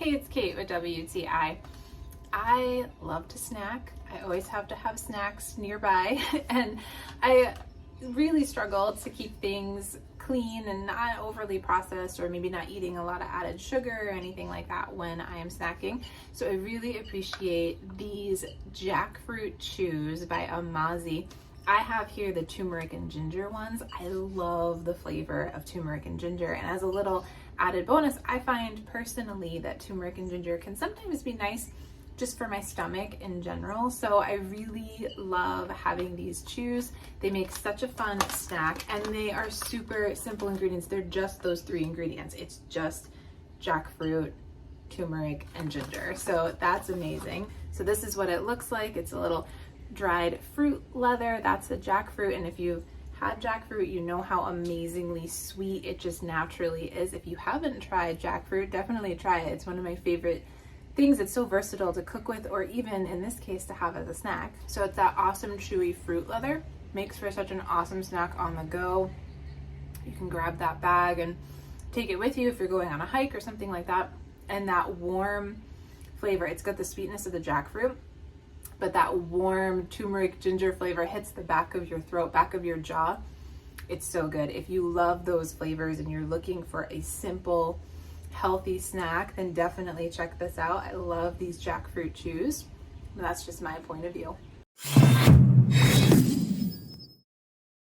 Hey, it's Kate with WTI. I love to snack. I always have to have snacks nearby, and I really struggle to keep things clean and not overly processed, or maybe not eating a lot of added sugar or anything like that when I am snacking. So I really appreciate these jackfruit chews by Amazi. I have here the turmeric and ginger ones. I love the flavor of turmeric and ginger, and as a little added bonus, I find personally that turmeric and ginger can sometimes be nice just for my stomach in general. So I really love having these chews. They make such a fun snack, and they are super simple ingredients. They're just those 3 ingredients. It's just jackfruit, turmeric, and ginger. So that's amazing. So this is what it looks like. It's a little dried fruit leather. That's the jackfruit, and if you've had jackfruit, you know how amazingly sweet it just naturally is. If you haven't tried jackfruit, definitely try it. It's one of my favorite things. It's so versatile to cook with, or even in this case to have as a snack. So it's that awesome chewy fruit leather. Makes for such an awesome snack on the go. You can grab that bag and take it with you if you're going on a hike or something like that. And that warm flavor, it's got the sweetness of the jackfruit, but that warm turmeric ginger flavor hits the back of your throat, back of your jaw. It's so good. If you love those flavors and you're looking for a simple, healthy snack, then definitely check this out. I love these jackfruit chews. That's just my point of view.